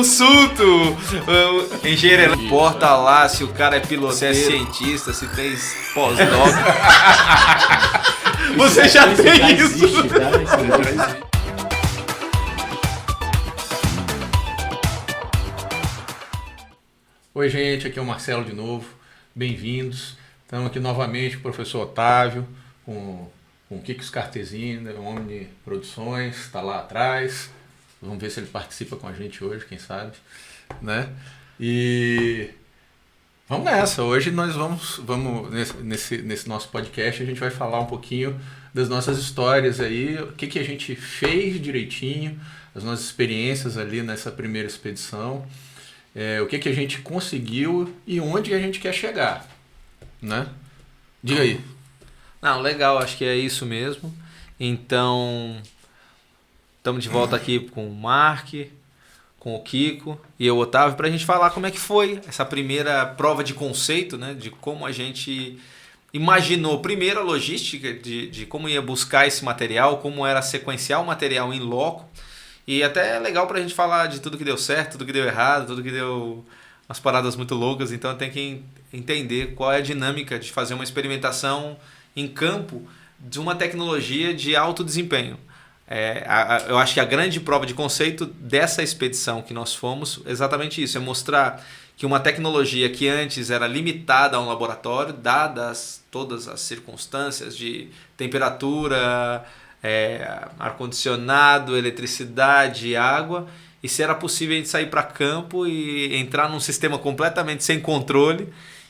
consulto o engenheiro, não importa lá se o cara é piloto, se é cientista, se tem pós-doc. Você já tem isso. Oi, gente, aqui é o Marcelo de novo. Bem-vindos. Estamos aqui novamente com o professor Otávio, com o Kiko Scartesini, da Omni Produções, está lá atrás. Vamos ver se ele participa com a gente hoje, quem sabe, né? E vamos nessa. Hoje nós vamos nesse nosso podcast, a gente vai falar um pouquinho das nossas histórias aí, o que a gente fez direitinho, as nossas experiências ali nessa primeira expedição, o que a gente conseguiu e onde a gente quer chegar, né? Diga aí. Não, legal, acho que é isso mesmo. Então, estamos de volta aqui com o Mark, com o Kiko e eu, Otávio, para a gente falar como é que foi essa primeira prova de conceito, né? De como a gente imaginou, primeiro, a logística de como ia buscar esse material, como era sequenciar o material em loco. E até é legal para a gente falar de tudo que deu certo, tudo que deu errado, tudo que deu umas paradas muito loucas. Então tem que entender qual é a dinâmica de fazer uma experimentação em campo de uma tecnologia de alto desempenho. Eu acho que a grande prova de conceito dessa expedição que nós fomos é exatamente isso, é mostrar que uma tecnologia que antes era limitada a um laboratório, dadas todas as circunstâncias de temperatura, ar-condicionado, eletricidade, água, e se era possível a gente sair para campo e entrar num sistema completamente sem controle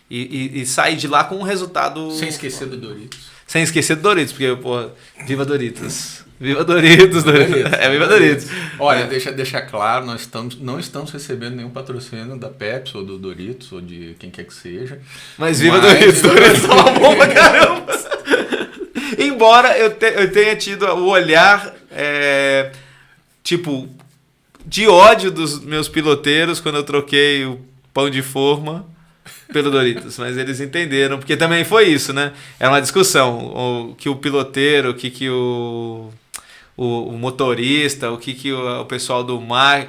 e sair de lá com um resultado... Sem esquecer do Doritos. Sem esquecer do Doritos, porque, pô, viva Doritos. Viva Doritos, Doritos. Viva Doritos. Olha, deixa claro, nós não estamos recebendo nenhum patrocínio da Pepsi ou do Doritos ou de quem quer que seja. Mas viva Doritos, Doritos é uma bomba, caramba. Embora eu tenha tido o olhar, de ódio dos meus piloteiros quando eu troquei o pão de forma pelo Doritos, mas eles entenderam, porque também foi isso, né? Era uma discussão, que o piloteiro, o que o motorista, o pessoal do mar,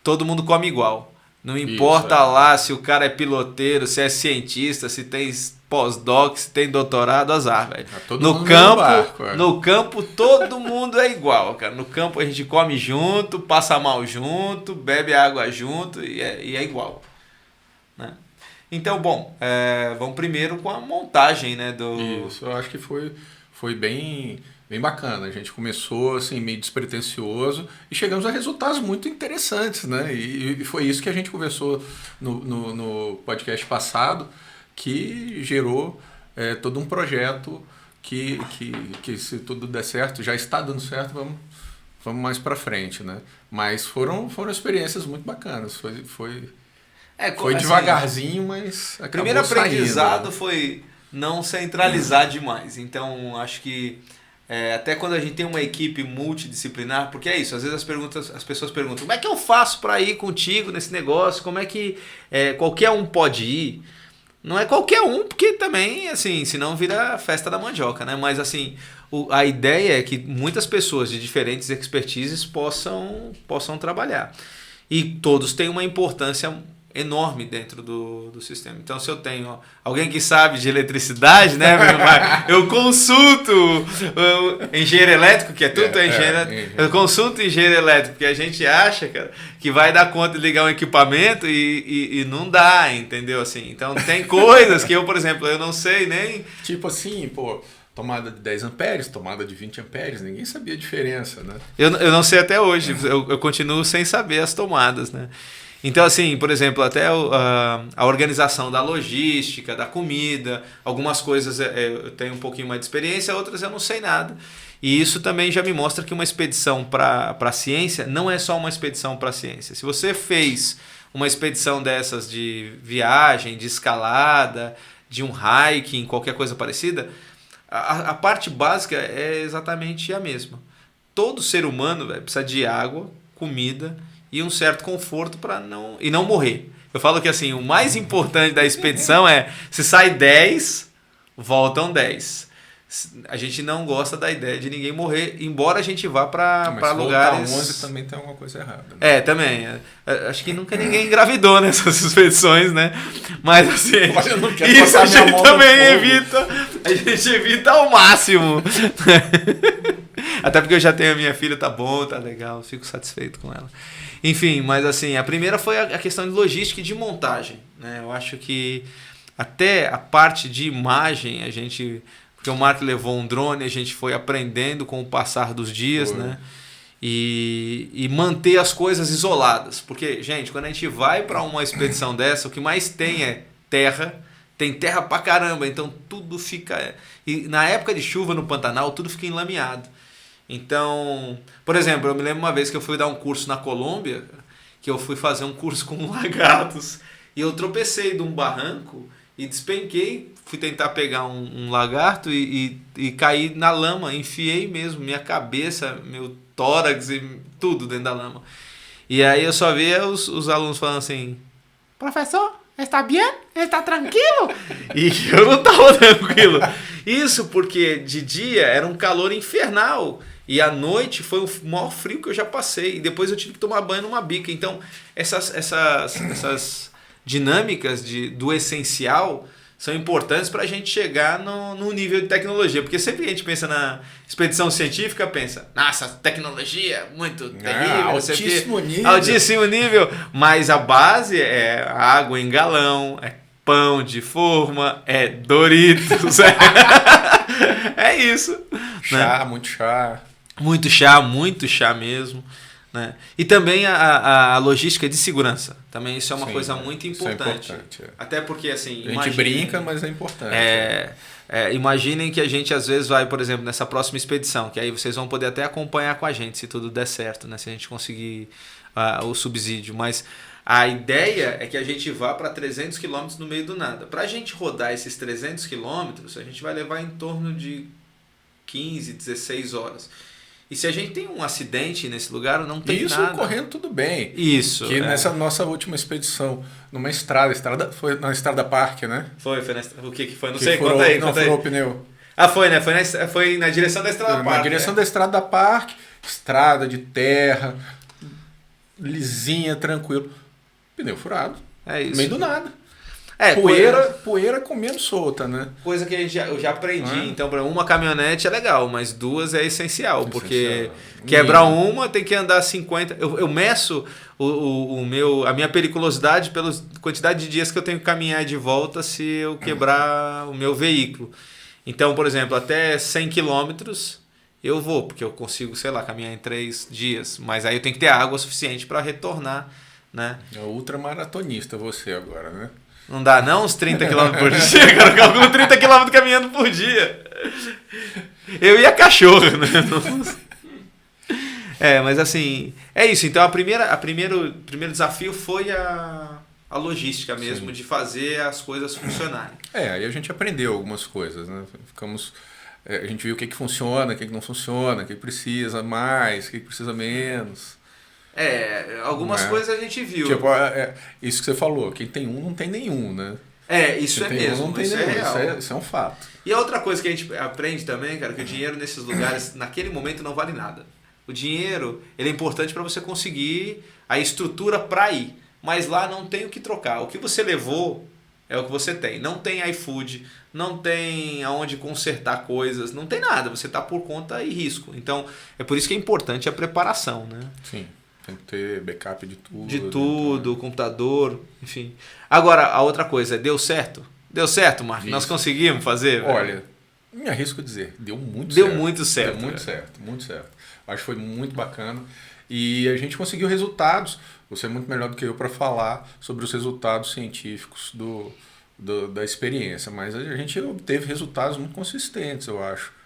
todo mundo come igual. Não importa isso, lá se o cara é piloteiro, se é cientista, se tem pós-doc, se tem doutorado, azar, velho. No campo todo mundo é igual, cara. No campo a gente come junto, passa mal junto, bebe água junto e é igual, né? Então, bom, vamos primeiro com a montagem, né? Isso, eu acho que foi bem bacana. A gente começou assim, meio despretensioso e chegamos a resultados muito interessantes, né? E foi isso que a gente conversou no podcast passado, que gerou todo um projeto que se tudo der certo, já está dando certo, vamos mais para frente, né? Mas foram experiências muito bacanas. Foi devagarzinho, mas acabou primeiro aprendizado, né? Foi não centralizar demais. Então, acho que até quando a gente tem uma equipe multidisciplinar, porque é isso, às vezes as pessoas perguntam, como é que eu faço para ir contigo nesse negócio? Como é que qualquer um pode ir? Não é qualquer um, porque também, assim, senão vira festa da mandioca, né? Mas, assim, a ideia é que muitas pessoas de diferentes expertises possam trabalhar. E todos têm uma importância enorme dentro do sistema. Então, se eu tenho alguém que sabe de eletricidade, né, eu consulto o engenheiro elétrico, que tudo engenheiro. Eu consulto o engenheiro elétrico, porque a gente acha, cara, que vai dar conta de ligar um equipamento e não dá, entendeu? Assim, então, tem coisas que eu, por exemplo, eu não sei nem... Tipo assim, pô... Tomada de 10 amperes, tomada de 20 amperes, ninguém sabia a diferença, né? Eu não sei até hoje, eu continuo sem saber as tomadas, né? Então, assim, por exemplo, até a organização da logística, da comida, algumas coisas eu tenho um pouquinho mais de experiência, outras eu não sei nada. E isso também já me mostra que uma expedição para a ciência não é só uma expedição para a ciência. Se você fez uma expedição dessas de viagem, de escalada, de um hiking, qualquer coisa parecida, a parte básica é exatamente a mesma. Todo ser humano precisa de água, comida e um certo conforto para não morrer. Eu falo que assim, o mais importante da expedição se sai 10, voltam 10. a gente não gosta da ideia de ninguém morrer, embora a gente vá para Mas lugares... voltar 11 também tem alguma coisa errada. Né? Também. Acho que nunca ninguém engravidou nessas expedições, né? Mas assim, Eu não quero isso botar a minha gente mão no também fogo. evita. A gente evita ao máximo. Até porque eu já tenho a minha filha, tá bom, tá legal, fico satisfeito com ela. Enfim, mas assim, a primeira foi a questão de logística e de montagem, né? Eu acho que até a parte de imagem, porque o Mark levou um drone, a gente foi aprendendo com o passar dos dias, né? E manter as coisas isoladas. Porque, gente, quando a gente vai para uma expedição dessa, o que mais tem é terra, tem terra pra caramba, então tudo fica... E na época de chuva no Pantanal, tudo fica enlameado. Então, por exemplo, eu me lembro uma vez que eu fui dar um curso na Colômbia, que eu fui fazer um curso com lagartos, e eu tropecei de um barranco e despenquei, fui tentar pegar um lagarto e caí na lama, enfiei mesmo minha cabeça, meu tórax e tudo dentro da lama. E aí eu só via os alunos falando assim, professor, está bem? Está tranquilo? E eu não estava tranquilo. Isso porque de dia era um calor infernal. E à noite foi o maior frio que eu já passei. E depois eu tive que tomar banho numa bica. Então, essas dinâmicas do essencial são importantes para a gente chegar no nível de tecnologia. Porque sempre que a gente pensa na expedição científica, pensa, nossa, tecnologia muito terrível. Altíssimo nível. Altíssimo nível. Mas a base é água em galão, é pão de forma, é Doritos. É isso. Chá, Né? muito chá. Muito chá mesmo. Né? E também a logística de segurança. Também isso é uma coisa muito importante. Isso é importante. Até porque, assim... A gente brinca, mas é importante. Imaginem que a gente às vezes vai, por exemplo, nessa próxima expedição, que aí vocês vão poder até acompanhar com a gente, se tudo der certo, né? Se a gente conseguir o subsídio. Mas a ideia é que a gente vá para 300 km no meio do nada. Para a gente rodar esses 300 km, a gente vai levar em torno de 15, 16 horas. E se a gente tem um acidente nesse lugar, não tem isso nada. Isso correndo tudo bem. Isso. Que nessa nossa última expedição, numa estrada foi na Estrada Parque, né? Foi o que foi? Não que sei, furou, conta aí. Não, furou o pneu. Foi, né? Foi na direção da Estrada Parque. Na direção da Estrada Parque, estrada de terra, lisinha, tranquilo. Pneu furado. É isso. No meio do nada. Poeira comendo solta, né? Coisa que eu já aprendi. Então, para uma caminhonete é legal, mas duas é essencial. Porque quebrar uma tem que andar 50. Eu meço a minha periculosidade pela quantidade de dias que eu tenho que caminhar de volta se eu quebrar o meu veículo. Então, por exemplo, até 100 quilômetros eu vou, porque eu consigo, sei lá, caminhar em 3 dias. Mas aí eu tenho que ter água suficiente para retornar, né? É ultramaratonista você agora, né? Não dá não uns 30 km por dia, cara. Eu calculo 30 km caminhando por dia. Eu e a cachorra, né? Mas assim, é isso. Então, o primeiro desafio foi a logística mesmo, sim, de fazer as coisas funcionarem. Aí a gente aprendeu algumas coisas, né? A gente viu o que funciona, o que não funciona, o que precisa mais, o que precisa menos. Algumas coisas a gente viu. Tipo, isso que você falou, quem tem um não tem nenhum, né? Isso quem é mesmo, não tem isso nenhum, é real. Isso é um fato. E a outra coisa que a gente aprende também, cara, que o dinheiro nesses lugares, naquele momento, não vale nada. O dinheiro, ele é importante para você conseguir a estrutura para ir. Mas lá não tem o que trocar. O que você levou é o que você tem. Não tem iFood, não tem aonde consertar coisas, não tem nada. Você está por conta e risco. Então, é por isso que é importante a preparação, né? Sim. Tem que ter backup de tudo. De tudo, computador, enfim. Agora, a outra coisa, deu certo? Deu certo, Marcos? Nós conseguimos fazer? Olha, me arrisco a dizer, deu muito certo. Muito certo. Acho que foi muito bacana. E a gente conseguiu resultados. Você é muito melhor do que eu para falar sobre os resultados científicos da experiência. Mas a gente obteve resultados muito consistentes, eu acho.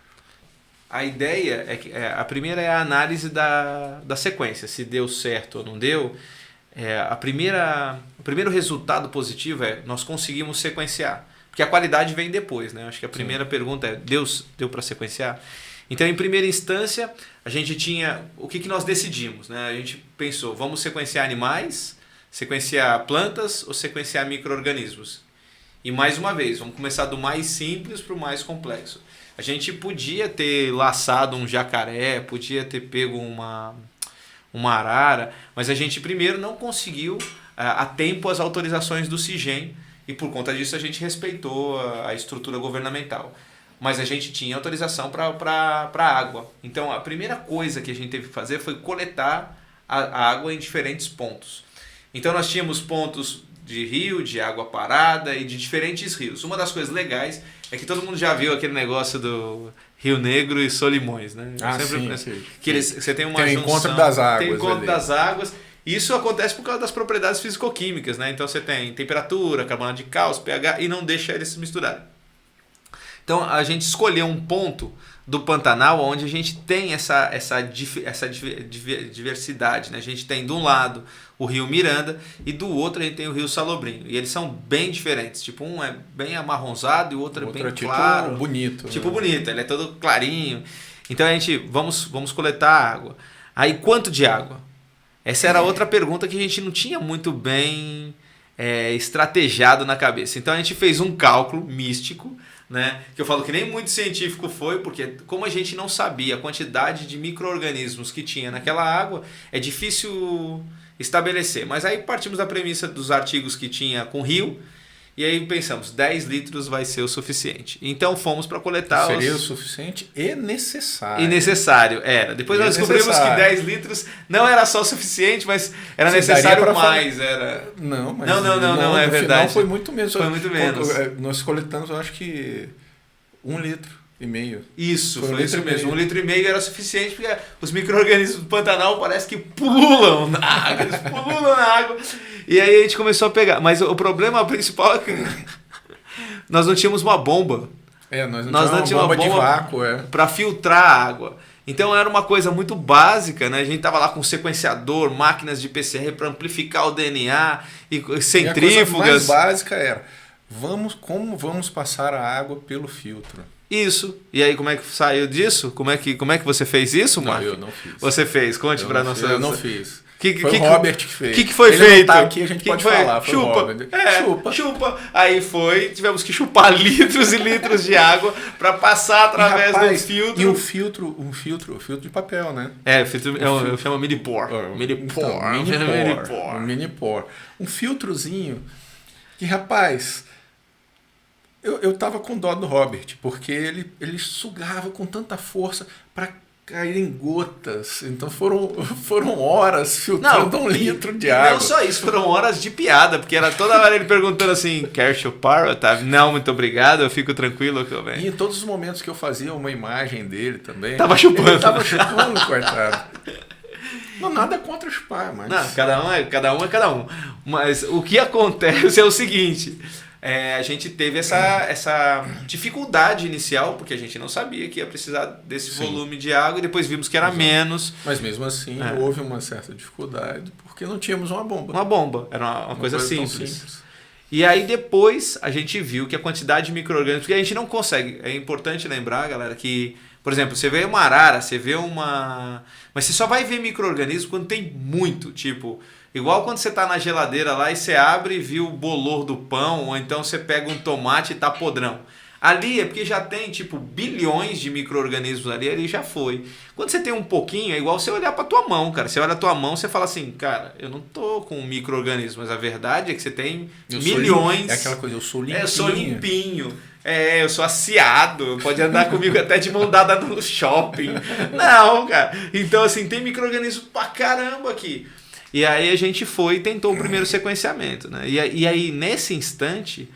A ideia é que a primeira é a análise da sequência, se deu certo ou não deu. O primeiro resultado positivo é nós conseguimos sequenciar, porque a qualidade vem depois, né? Acho que a primeira pergunta é deu para sequenciar? Então, em primeira instância, a gente tinha o que nós decidimos, né? A gente pensou, vamos sequenciar animais, sequenciar plantas ou sequenciar micro-organismos? E mais uma vez, vamos começar do mais simples para o mais complexo. A gente podia ter laçado um jacaré, podia ter pego uma arara, mas a gente primeiro não conseguiu a tempo as autorizações do CIGEM e por conta disso a gente respeitou a estrutura governamental. Mas a gente tinha autorização para água. Então a primeira coisa que a gente teve que fazer foi coletar a água em diferentes pontos. Então nós tínhamos pontos de rio, de água parada e de diferentes rios. Uma das coisas legais é que todo mundo já viu aquele negócio do Rio Negro e Solimões, né? Sim. Que você tem uma tem junção, encontro das águas. tem encontro ali. das águas. Isso acontece por causa das propriedades físico-químicas, né? Então você tem temperatura, carbonato de cálcio, pH e não deixa eles se misturarem. Então a gente escolheu um ponto do Pantanal onde a gente tem essa diversidade, né? A gente tem de um lado o Rio Miranda e do outro a gente tem o Rio Salobrinho. E eles são bem diferentes. Tipo, um é bem amarronzado e o outro é bem claro. Tipo bonito. Tipo bonito, ele é todo clarinho. Então a gente, vamos coletar água. Aí quanto de água? Essa era outra pergunta que a gente não tinha muito bem estrategiado na cabeça. Então a gente fez um cálculo místico, né? Que eu falo que nem muito científico foi, porque como a gente não sabia a quantidade de micro-organismos que tinha naquela água, é difícil estabelecer. Mas aí partimos da premissa dos artigos que tinha com rio, e aí pensamos, 10 litros vai ser o suficiente. Então fomos para coletar Seria o suficiente e necessário. E necessário, era. Depois nós descobrimos que 10 litros não era só o suficiente, mas era necessário mais. Era... Não, mas não, é verdade. Não, foi muito menos. Foi muito menos. Nós coletamos, eu acho que 1,5 litro. Isso, foi isso mesmo. 1,5 litro era suficiente, porque os micro-organismos do Pantanal parece que pulam na água. Eles pulam na água. E aí a gente começou a pegar. Mas o problema principal é que nós não tínhamos uma bomba. Nós não tínhamos uma bomba de vácuo. Para filtrar a água. Então era uma coisa muito básica, né? A gente tava lá com sequenciador, máquinas de PCR para amplificar o DNA e centrífugas. E a coisa mais básica era, como vamos passar a água pelo filtro? Isso. E aí, como é que saiu disso? Como é que você fez isso, Mark? Não, eu não fiz. Você fez? Conte para nossa... Eu não fiz. Foi o Robert que fez. O que foi ele feito? Não tá aqui, a gente pode falar. Foi chupa. Aí tivemos que chupar litros e litros de água para passar através do filtro. E um filtro de papel, né? Eu chamo mini pour. Mini pour. Um filtrozinho que, rapaz... Eu tava com dó do Robert, porque ele sugava com tanta força para cair em gotas. Então foram horas filtrando 1 litro de água. Não só isso, foram horas de piada, porque era toda hora ele perguntando assim, quer chupar, Otávio? Não, muito obrigado, eu fico tranquilo que eu venho. E em todos os momentos que eu fazia uma imagem dele também... Tava chupando. Ele tava chupando, coitado. Não, nada contra chupar, mas... Não, cada um. Mas o que acontece é o seguinte... a gente teve essa dificuldade inicial, porque a gente não sabia que ia precisar desse volume de água, e depois vimos que era menos. Mas mesmo assim, houve uma certa dificuldade, porque não tínhamos uma bomba. Uma bomba, era uma coisa simples. E aí depois a gente viu que a quantidade de micro-organismos, porque a gente não consegue, é importante lembrar, galera, que, por exemplo, você vê uma arara, você vê uma... Mas você só vai ver micro-organismo quando tem muito, tipo... Igual quando você está na geladeira lá e você abre e viu o bolor do pão, ou então você pega um tomate e tá podrão. Ali é porque já tem tipo bilhões de micro-organismos ali já foi. Quando você tem um pouquinho, é igual você olhar para tua mão, cara. Você olha a tua mão, você fala assim, cara, eu não tô com um micro-organismo, mas a verdade é que você tem milhões. É aquela coisa, eu sou limpinho. Eu sou limpinho. Eu sou aciado, pode andar comigo até de mão dada no shopping. Não, cara. Então assim, tem micro-organismo pra caramba aqui. E aí a gente foi e tentou o primeiro sequenciamento, né? E aí, nesse instante,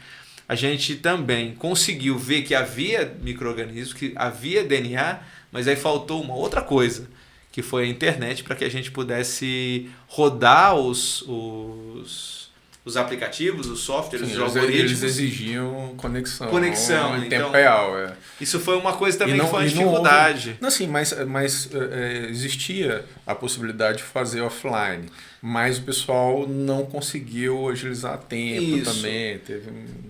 a gente também conseguiu ver que havia micro-organismos, que havia DNA, mas aí faltou uma outra coisa, que foi a internet, para que a gente pudesse rodar os aplicativos, os softwares, os algoritmos. Eles exigiam conexão em tempo então, real. Isso foi uma coisa também que foi uma dificuldade. Não, sim, mas existia a possibilidade de fazer offline, mas o pessoal não conseguiu agilizar a tempo também.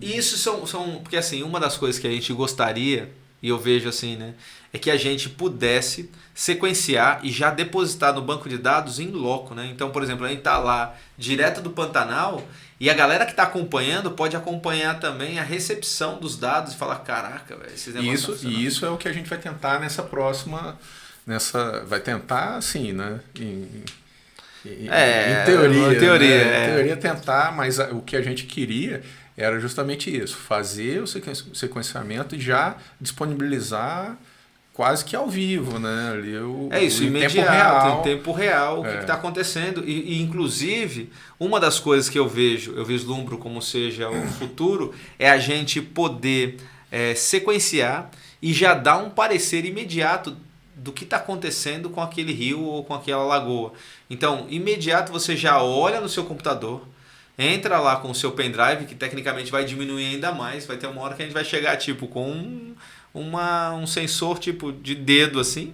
Isso são... Porque assim, uma das coisas que a gente gostaria, e eu vejo assim, né, é que a gente pudesse sequenciar e já depositar no banco de dados em loco, né? Então, por exemplo, a gente está lá direto do Pantanal E a galera que está acompanhando pode acompanhar também a recepção dos dados e falar, caraca, velho, esses negócios isso é o que a gente vai tentar nessa próxima... vai tentar, assim, né? Em teoria. Né? Em teoria tentar, mas o que a gente queria era justamente isso, fazer o sequenciamento e já disponibilizar quase que ao vivo, né? Ali imediato, em tempo real, o que está acontecendo. E, inclusive, uma das coisas que eu vislumbro como seja o futuro, é a gente poder sequenciar e já dar um parecer imediato do que está acontecendo com aquele rio ou com aquela lagoa. Então, imediato você já olha no seu computador, entra lá com o seu pendrive, que tecnicamente vai diminuir ainda mais, vai ter uma hora que a gente vai chegar tipo com um sensor tipo de dedo assim,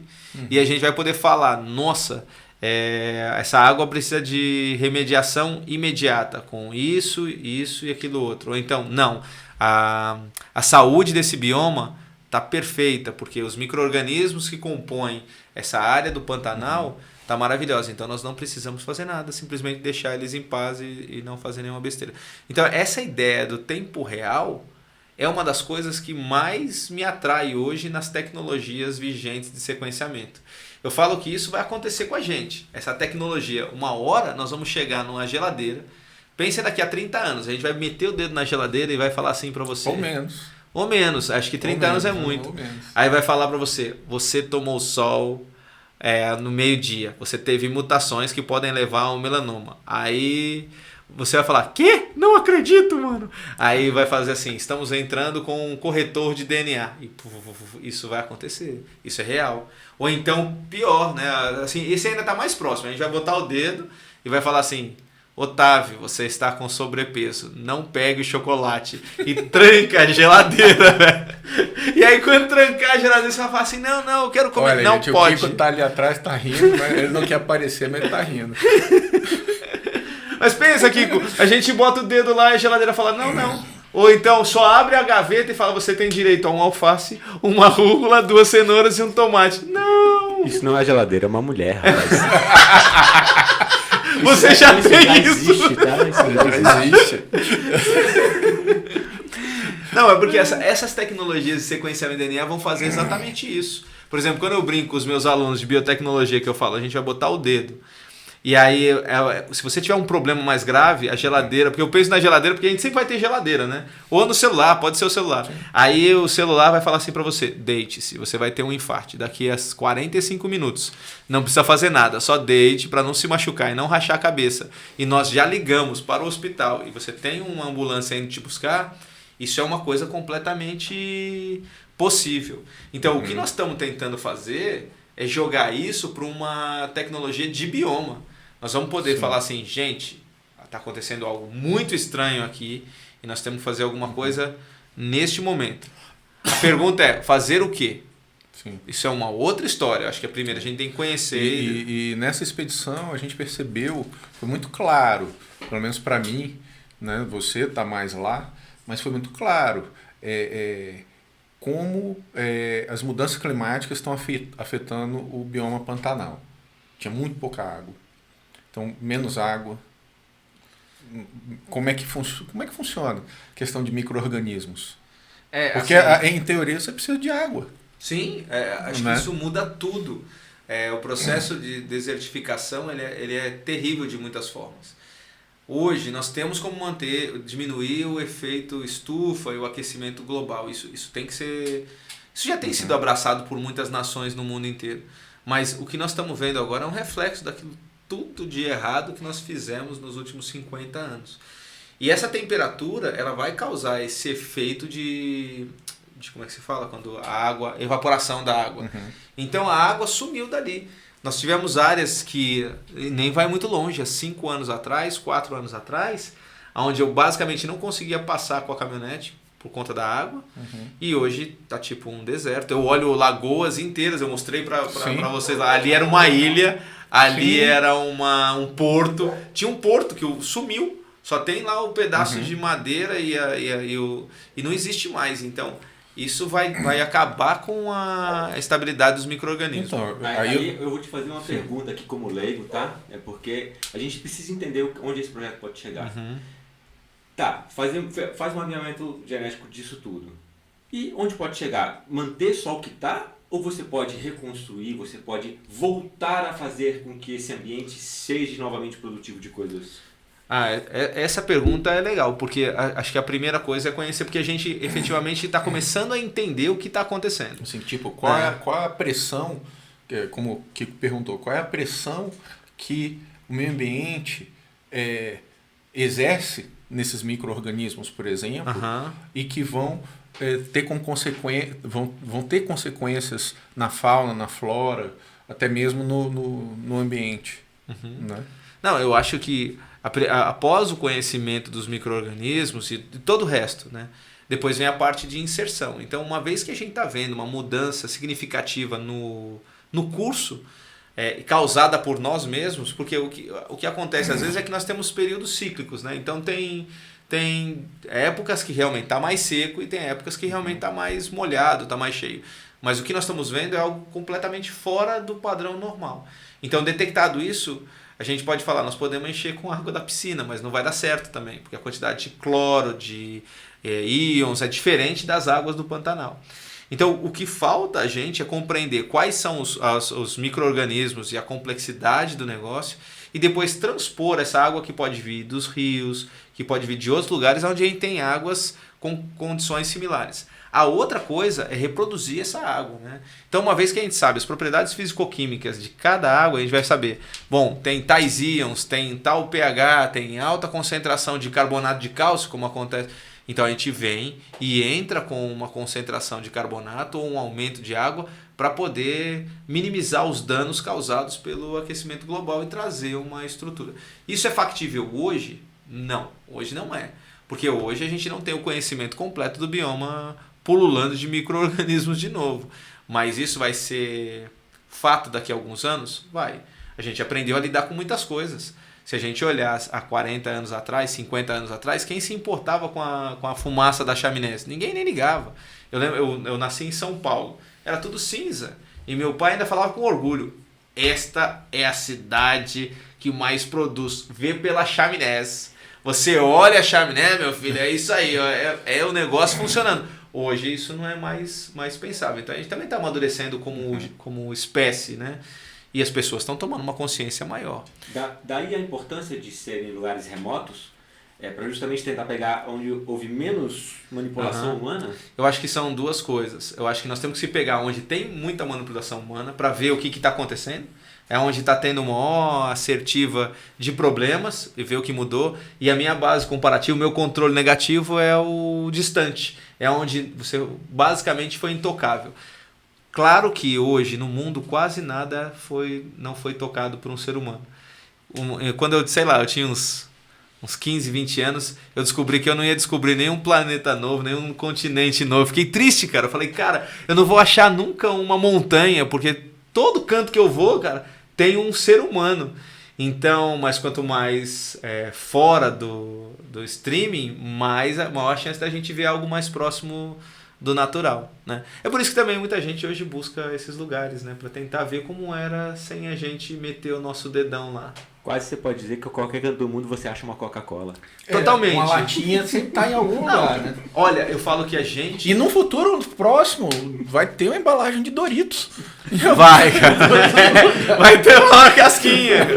e a gente vai poder falar, nossa, essa água precisa de remediação imediata, com isso e aquilo outro. Ou então, não, a saúde desse bioma está perfeita, porque os micro-organismos que compõem essa área do Pantanal está maravilhosa, então nós não precisamos fazer nada, simplesmente deixar eles em paz e não fazer nenhuma besteira. Então essa ideia do tempo real é uma das coisas que mais me atrai hoje nas tecnologias vigentes de sequenciamento. Eu falo que isso vai acontecer com a gente, essa tecnologia. Uma hora nós vamos chegar numa geladeira, pense daqui a 30 anos, a gente vai meter o dedo na geladeira e vai falar assim para você... Ou menos, acho que 30 anos é muito. Aí vai falar para você, você tomou sol no meio-dia, você teve mutações que podem levar a um melanoma. Aí você vai falar, quê? Não acredito, mano. Aí vai fazer assim, estamos entrando com um corretor de DNA. E isso vai acontecer, isso é real. Ou então, pior, né? Assim, esse ainda está mais próximo, a gente vai botar o dedo e vai falar assim... Otávio, você está com sobrepeso, não pegue o chocolate e tranca a geladeira, velho. E aí quando trancar a geladeira, você vai falar assim, não, eu quero comer. Olha, não, gente, pode. O Kiko tá ali atrás, tá rindo, mas ele não quer aparecer, mas ele tá rindo. Mas pensa, Kiko, a gente bota o dedo lá e a geladeira fala, não. Ou então só abre a gaveta e fala, você tem direito a um alface, uma rúcula, 2 cenouras e um tomate. Não! Isso não é geladeira, é uma mulher, rapaz. Você já tem isso. Existe, tá? Isso já existe. Não, é porque essas tecnologias de sequenciamento de DNA vão fazer exatamente isso. Por exemplo, quando eu brinco com os meus alunos de biotecnologia, que eu falo, a gente vai botar o dedo. E aí, se você tiver um problema mais grave, a geladeira... Porque eu penso na geladeira porque a gente sempre vai ter geladeira, né? Ou no celular, pode ser o celular. Sim. Aí o celular vai falar assim pra você, deite-se, você vai ter um infarto daqui a 45 minutos. Não precisa fazer nada, só deite para não se machucar e não rachar a cabeça. E nós já ligamos para o hospital e você tem uma ambulância indo te buscar, isso é uma coisa completamente possível. Então, o que nós estamos tentando fazer é jogar isso para uma tecnologia de bioma. Nós vamos poder falar assim, gente, está acontecendo algo muito estranho aqui e nós temos que fazer alguma coisa neste momento. A pergunta é, fazer o quê? Sim. Isso é uma outra história. Acho que a primeira a gente tem que conhecer. E nessa expedição a gente percebeu, foi muito claro, pelo menos para mim, né, você está mais lá, mas foi muito claro como as mudanças climáticas estão afetando o bioma Pantanal. Tinha muito pouca água. Então, menos água. Como é que funciona a questão de micro-organismos? Porque, assim, em teoria, você precisa de água. Sim, acho que isso muda tudo. O processo de desertificação ele é terrível de muitas formas. Hoje, nós temos como diminuir o efeito estufa e o aquecimento global. Isso tem que ser... Isso já tem sido abraçado por muitas nações no mundo inteiro. Mas o que nós estamos vendo agora é um reflexo daquilo tudo de errado que nós fizemos nos últimos 50 anos. E essa temperatura, ela vai causar esse efeito de como é que se fala? Quando a água, evaporação da água. Então a água sumiu dali. Nós tivemos áreas que nem vai muito longe, há 5 anos atrás, 4 anos atrás, onde eu basicamente não conseguia passar com a caminhonete por conta da água, e hoje tá tipo um deserto. Eu olho lagoas inteiras, eu mostrei para vocês lá, ali era uma ilha, ali era um porto, tinha um porto que sumiu, só tem lá o pedaço de madeira e não existe mais. Então isso vai acabar com a estabilidade dos micro-organismos. Então, aí eu vou te fazer uma pergunta aqui como leigo, tá? É porque a gente precisa entender onde esse projeto pode chegar. Tá, faz um mapeamento genético disso tudo. E onde pode chegar? Manter só o que está? Ou você pode reconstruir, você pode voltar a fazer com que esse ambiente seja novamente produtivo de coisas? Essa pergunta é legal, porque acho que a primeira coisa é conhecer, porque a gente efetivamente está começando a entender o que está acontecendo. Assim, tipo, qual é a pressão, como o Kiko perguntou, qual é a pressão que o meio ambiente exerce nesses micro-organismos, por exemplo, e que vão ter consequências na fauna, na flora, até mesmo no ambiente. Né? Não, eu acho que após o conhecimento dos micro-organismos e todo o resto, né, depois vem a parte de inserção. Então, uma vez que a gente está vendo uma mudança significativa no curso, causada por nós mesmos, porque o que acontece às vezes é que nós temos períodos cíclicos, né? Então tem épocas que realmente está mais seco e tem épocas que realmente está mais molhado, está mais cheio. Mas o que nós estamos vendo é algo completamente fora do padrão normal. Então, detectado isso, a gente pode falar, nós podemos encher com água da piscina, mas não vai dar certo também, porque a quantidade de cloro, de íons é diferente das águas do Pantanal. Então, o que falta a gente é compreender quais são os micro-organismos e a complexidade do negócio e depois transpor essa água que pode vir dos rios, que pode vir de outros lugares onde a gente tem águas com condições similares. A outra coisa é reproduzir essa água, né? Então, uma vez que a gente sabe as propriedades físico-químicas de cada água, a gente vai saber, bom, tem tais íons, tem tal pH, tem alta concentração de carbonato de cálcio, como acontece. Então, a gente vem e entra com uma concentração de carbonato ou um aumento de água para poder minimizar os danos causados pelo aquecimento global e trazer uma estrutura. Isso é factível hoje? Não, hoje não é. Porque hoje a gente não tem o conhecimento completo do bioma pululando de micro-organismos de novo. Mas isso vai ser fato daqui a alguns anos? Vai. A gente aprendeu a lidar com muitas coisas. Se a gente olhar há 40 anos atrás, 50 anos atrás, quem se importava com a fumaça da chaminé? Ninguém nem ligava. Eu lembro, eu nasci em São Paulo. Era tudo cinza. E meu pai ainda falava com orgulho. Esta é a cidade que mais produz. Vê pela chaminés. Você olha a chaminé, meu filho, é isso aí. É o negócio funcionando. Hoje isso não é mais pensável. Então a gente também está amadurecendo como espécie, né? E as pessoas estão tomando uma consciência maior. Daí a importância de serem lugares remotos, para justamente tentar pegar onde houve menos manipulação humana? Eu acho que são duas coisas. Eu acho que nós temos que se pegar onde tem muita manipulação humana para ver o que está acontecendo. É onde está tendo uma maior assertiva de problemas e ver o que mudou. E a minha base comparativa, o meu controle negativo é o distante. É onde você basicamente foi intocável. Claro que hoje no mundo quase nada não foi tocado por um ser humano. Quando eu tinha uns 15, 20 anos, eu descobri que eu não ia descobrir nenhum planeta novo, nenhum continente novo. Fiquei triste, cara. Eu falei, cara, eu não vou achar nunca uma montanha, porque todo canto que eu vou, cara, tem um ser humano. Então, mas quanto mais fora do streaming, maior a chance da gente ver algo mais próximo do natural, né? É por isso que também muita gente hoje busca esses lugares, né? Para tentar ver como era sem a gente meter o nosso dedão lá. Quase você pode dizer que qualquer canto do mundo você acha uma Coca-Cola. Totalmente. Uma latinha sempre tá em algum lugar, né? Olha, eu falo que a gente... E no futuro próximo vai ter uma embalagem de Doritos. Vai, cara. Vai ter uma casquinha.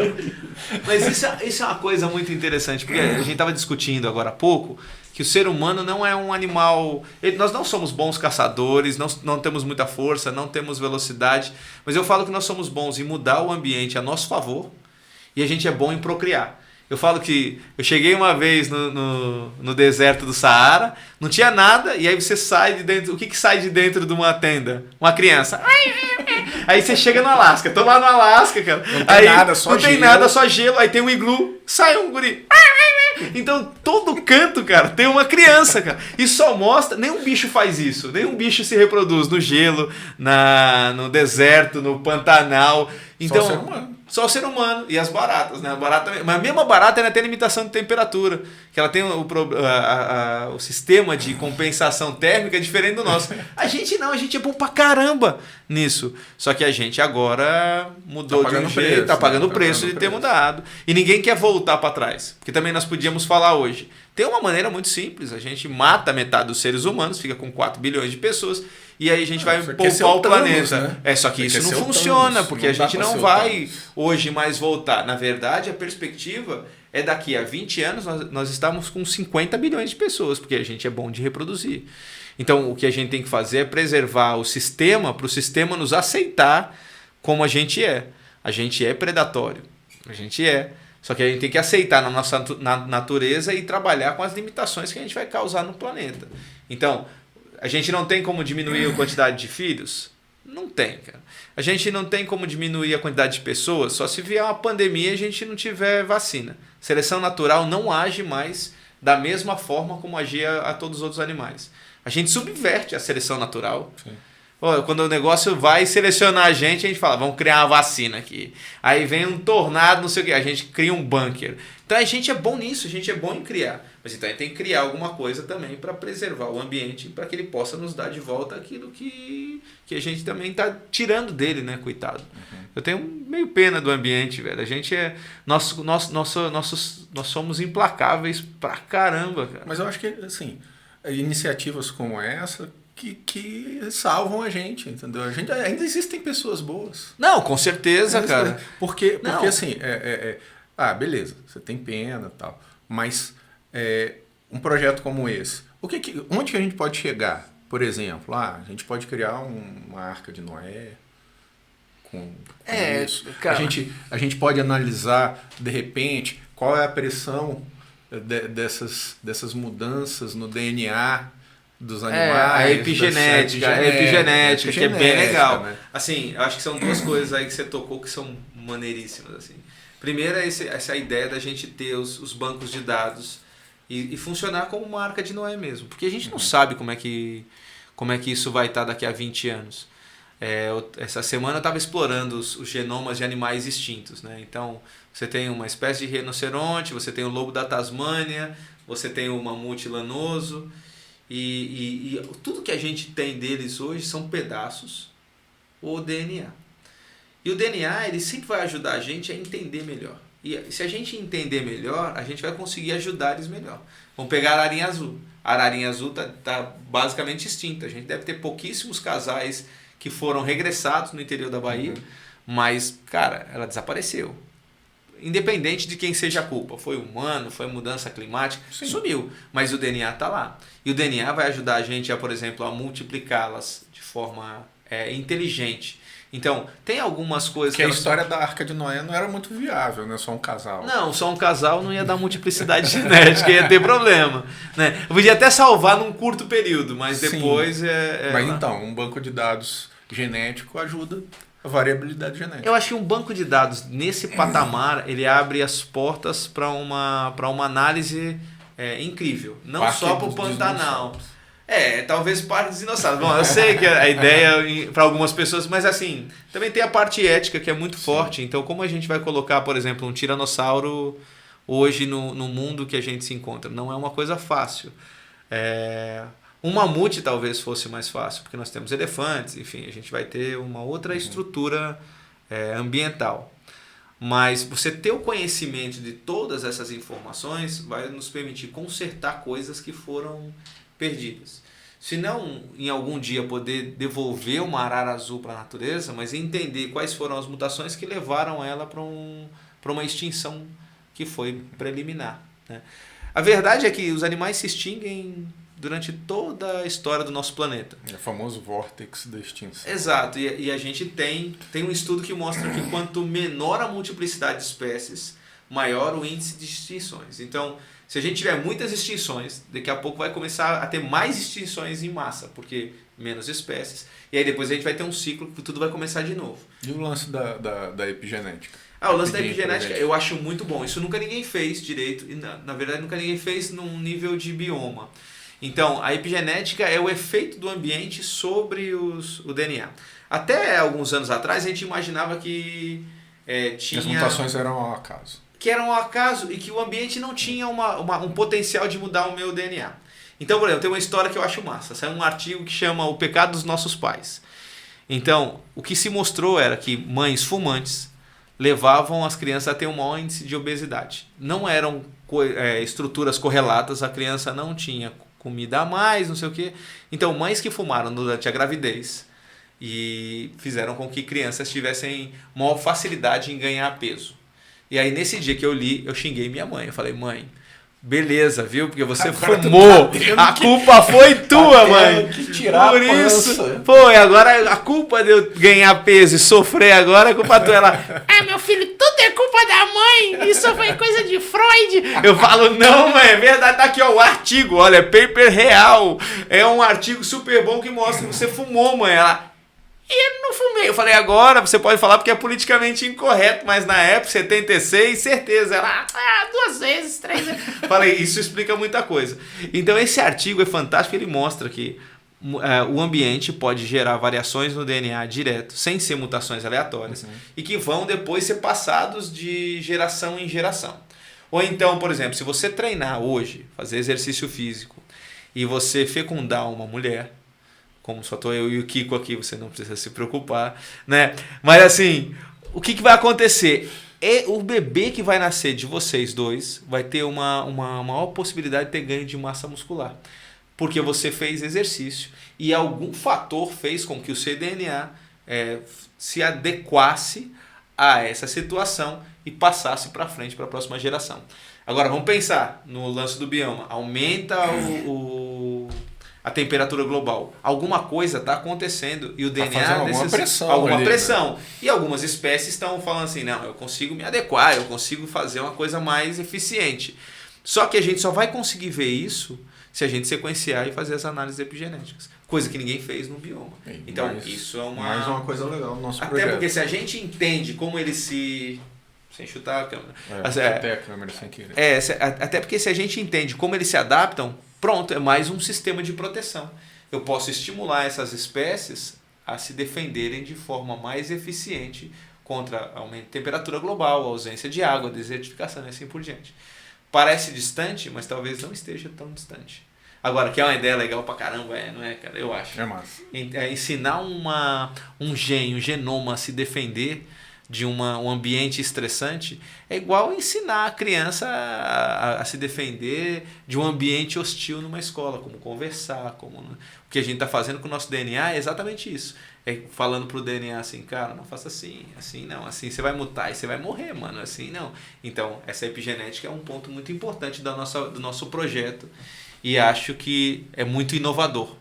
Mas isso é uma coisa muito interessante, porque a gente estava discutindo agora há pouco que o ser humano não é um animal... Nós não somos bons caçadores, não temos muita força, não temos velocidade, mas eu falo que nós somos bons em mudar o ambiente a nosso favor e a gente é bom em procriar. Eu falo que eu cheguei uma vez no deserto do Saara, não tinha nada, e aí você sai de dentro... O que sai de dentro de uma tenda? Uma criança. Aí você chega no Alasca. Tô lá no Alasca, cara. Não tem nada, só gelo. Não tem nada, só gelo. Aí tem um iglu, sai um guri. Então, todo canto, cara, tem uma criança, cara. E só mostra... Nenhum bicho faz isso. Nenhum bicho se reproduz no gelo, no deserto, no Pantanal. Então, só o ser humano. Só o ser humano e as baratas, né? Mas mesmo a barata ela tem limitação de temperatura. que ela tem o sistema de compensação térmica diferente do nosso. A gente não, a gente é bom pra caramba nisso. Só que a gente agora mudou de um jeito, tá pagando o preço de ter mudado. E ninguém quer voltar para trás. Porque também nós podíamos falar hoje. Tem uma maneira muito simples, a gente mata metade dos seres humanos, fica com 4 bilhões de pessoas, e aí a gente vai poupar o planeta. Né? Só que isso não funciona, porque a gente não vai hoje mais voltar. Na verdade, a perspectiva é daqui a 20 anos nós estamos com 50 bilhões de pessoas, porque a gente é bom de reproduzir. Então, o que a gente tem que fazer é preservar o sistema, para o sistema nos aceitar como a gente é. A gente é predatório, a gente é. Só que a gente tem que aceitar na nossa natureza e trabalhar com as limitações que a gente vai causar no planeta. Então, a gente não tem como diminuir a quantidade de filhos? Não tem, cara. A gente não tem como diminuir a quantidade de pessoas, só se vier uma pandemia e a gente não tiver vacina. Seleção natural não age mais da mesma forma como agia a todos os outros animais. A gente subverte a seleção natural. Sim. Quando o negócio vai selecionar a gente fala, vamos criar uma vacina aqui. Aí vem um tornado, não sei o que, a gente cria um bunker. Então a gente é bom nisso, a gente é bom em criar. Mas então a gente tem que criar alguma coisa também para preservar o ambiente, para que ele possa nos dar de volta aquilo que a gente também está tirando dele, né, coitado. Uhum. Eu tenho meio pena do ambiente, velho. A gente é... Nós somos implacáveis pra caramba, cara. Mas eu acho que, assim, iniciativas como essa... Que salvam a gente, entendeu? Ainda existem pessoas boas. Não, com certeza, cara. Porque assim, beleza, você tem pena e tal, mas um projeto como esse, onde que a gente pode chegar? Por exemplo, a gente pode criar uma Arca de Noé com isso. Cara. A gente pode analisar, de repente, qual é a pressão dessas mudanças no DNA dos animais, a epigenética, que é bem legal. Né? Assim, eu acho que são duas coisas aí que você tocou que são maneiríssimas. Assim. Primeiro é essa ideia da gente ter os bancos de dados e funcionar como uma Arca de Noé mesmo. Porque a gente não sabe como é que isso vai estar daqui a 20 anos. Essa semana eu estava explorando os genomas de animais extintos. Né? Então, você tem uma espécie de rinoceronte, você tem o lobo da Tasmânia, você tem o mamute lanoso. E tudo que a gente tem deles hoje são pedaços ou DNA. E o DNA ele sempre vai ajudar a gente a entender melhor. E se a gente entender melhor, a gente vai conseguir ajudar eles melhor. Vamos pegar a ararinha azul. A ararinha azul tá basicamente extinta. A gente deve ter pouquíssimos casais que foram regressados no interior da Bahia, mas, cara, ela desapareceu. Independente de quem seja a culpa, foi humano, foi mudança climática, sumiu, mas o DNA está lá. E o DNA vai ajudar a gente, por exemplo, a multiplicá-las de forma inteligente. Então, tem algumas coisas... Que a história da Arca de Noé não era muito viável, né? Só um casal. Não, só um casal não ia dar multiplicidade genética, ia ter problema. Né? Eu podia até salvar num curto período, mas depois... Mas então, um banco de dados genético ajuda... A variabilidade genética. Eu acho que um banco de dados nesse patamar, ele abre as portas para uma análise incrível. Não Parque só para o Pantanal. Talvez Parque dos Dinossauros. Bom, eu sei que a ideia para algumas pessoas, mas assim, também tem a parte ética que é muito forte. Então, como a gente vai colocar, por exemplo, um tiranossauro hoje no mundo que a gente se encontra? Não é uma coisa fácil. Um mamute talvez fosse mais fácil, porque nós temos elefantes, enfim, a gente vai ter uma outra estrutura ambiental. Mas você ter o conhecimento de todas essas informações vai nos permitir consertar coisas que foram perdidas. Se não, em algum dia, poder devolver uma arara azul para a natureza, mas entender quais foram as mutações que levaram ela para uma extinção que foi preliminar. Né? A verdade é que os animais se extinguem durante toda a história do nosso planeta. É o famoso vórtex da extinção. Exato, e a gente tem um estudo que mostra que quanto menor a multiplicidade de espécies, maior o índice de extinções. Então, se a gente tiver muitas extinções, daqui a pouco vai começar a ter mais extinções em massa, porque menos espécies, e aí depois a gente vai ter um ciclo que tudo vai começar de novo. E o lance da epigenética? O lance da epigenética eu acho muito bom. Isso nunca ninguém fez direito, e na verdade nunca ninguém fez num nível de bioma. Então, a epigenética é o efeito do ambiente sobre o DNA. Até alguns anos atrás, a gente imaginava que tinha... As mutações eram ao acaso. que era um acaso e que o ambiente não tinha um potencial de mudar o meu DNA. Então, por exemplo, tem uma história que eu acho massa. Saiu um artigo que chama O Pecado dos Nossos Pais. Então, o que se mostrou era que mães fumantes levavam as crianças a ter um maior índice de obesidade. Não eram estruturas correlatas, a criança não tinha comida a mais, não sei o quê. Então, mães que fumaram durante a gravidez e fizeram com que crianças tivessem maior facilidade em ganhar peso. E aí, nesse dia que eu li, eu xinguei minha mãe. Eu falei, mãe, beleza, viu? Porque você fumou. A culpa foi tua, mãe. Que tirar por isso. Pô, e agora a culpa de eu ganhar peso e sofrer agora é culpa tua. Ela, meu filho, tudo é culpa da mãe. Isso foi coisa de Freud. Eu falo, não, mãe, é verdade. Tá aqui, ó, o artigo. Olha, é paper real. É um artigo super bom que mostra que você fumou, mãe. Ela... E eu não fumei. Eu falei, agora você pode falar porque é politicamente incorreto, mas na época, 76, certeza. Ela, 2 vezes, 3 vezes. Falei, isso explica muita coisa. Então esse artigo é fantástico, ele mostra que o ambiente pode gerar variações no DNA direto, sem ser mutações aleatórias, e que vão depois ser passados de geração em geração. Ou então, por exemplo, se você treinar hoje, fazer exercício físico, e você fecundar uma mulher, como só estou eu e o Kiko aqui, você não precisa se preocupar, né? Mas assim, o que vai acontecer? O bebê que vai nascer de vocês dois vai ter uma maior possibilidade de ter ganho de massa muscular. Porque você fez exercício e algum fator fez com que o seu DNA se adequasse a essa situação e passasse para frente para a próxima geração. Agora, vamos pensar no lance do bioma. Aumenta a temperatura global. Alguma coisa está acontecendo e o DNA alguma pressão. Né? E algumas espécies estão falando assim, não, eu consigo me adequar, eu consigo fazer uma coisa mais eficiente. Só que a gente só vai conseguir ver isso se a gente sequenciar e fazer as análises epigenéticas. Coisa que ninguém fez no bioma. Então, isso é mais uma coisa legal no nosso projeto. Até porque se a gente entende como ele se... Sem chutar a câmera. Até a câmera sem querer. Até porque se a gente entende como eles se adaptam, pronto, é mais um sistema de proteção. Eu posso estimular essas espécies a se defenderem de forma mais eficiente contra aumento de temperatura global, ausência de água, desertificação e assim por diante. Parece distante, mas talvez não esteja tão distante. Agora, que é uma ideia legal pra caramba, não é, cara? Eu acho. É massa. Ensinar um genoma a se defender de um ambiente estressante é igual ensinar a criança a se defender de um ambiente hostil numa escola, como conversar, o que a gente está fazendo com o nosso DNA é exatamente isso. É falando pro DNA assim, cara, não faça assim não, assim você vai mutar e você vai morrer, mano, assim não. Então, essa epigenética é um ponto muito importante do nosso projeto e acho que é muito inovador.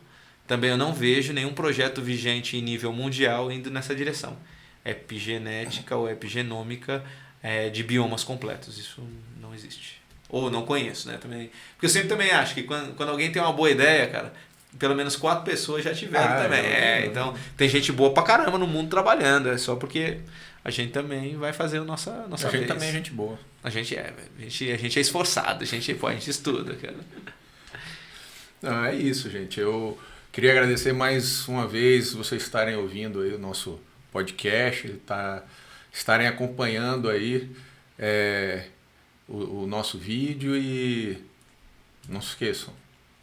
Também eu não vejo nenhum projeto vigente em nível mundial indo nessa direção. Epigenética ou epigenômica de biomas completos. Isso não existe. Ou não conheço, né? Também, porque eu sempre também acho que quando alguém tem uma boa ideia, cara, pelo menos 4 pessoas já tiveram também. Então, tem gente boa pra caramba no mundo trabalhando. É só porque a gente também vai fazer a nossa vez. A gente também é gente boa. A gente é esforçado, a gente estuda, cara. Não, é isso, gente. Eu queria agradecer mais uma vez vocês estarem ouvindo aí o nosso podcast, estarem acompanhando aí o nosso vídeo e não se esqueçam,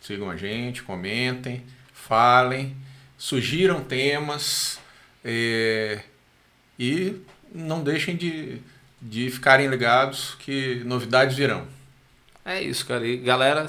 sigam a gente, comentem, falem, sugiram temas e não deixem de ficarem ligados que novidades virão. É isso, cara. E galera,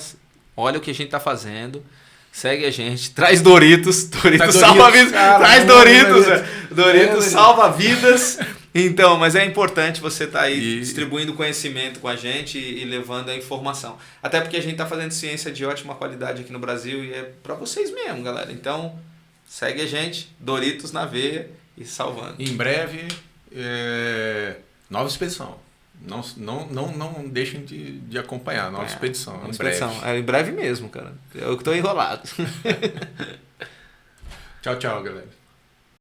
olha o que a gente tá fazendo. Segue a gente, traz Doritos salva vidas, traz Doritos, Doritos salva vidas. Então, mas é importante você estar aí distribuindo conhecimento com a gente e levando a informação. Até porque a gente está fazendo ciência de ótima qualidade aqui no Brasil e é para vocês mesmo, galera. Então, segue a gente, Doritos na veia e salvando. Em breve, nova expedição. Não deixem de acompanhar a nova expedição. Nova expedição. Em breve mesmo, cara. Eu que estou enrolado. Tchau, galera.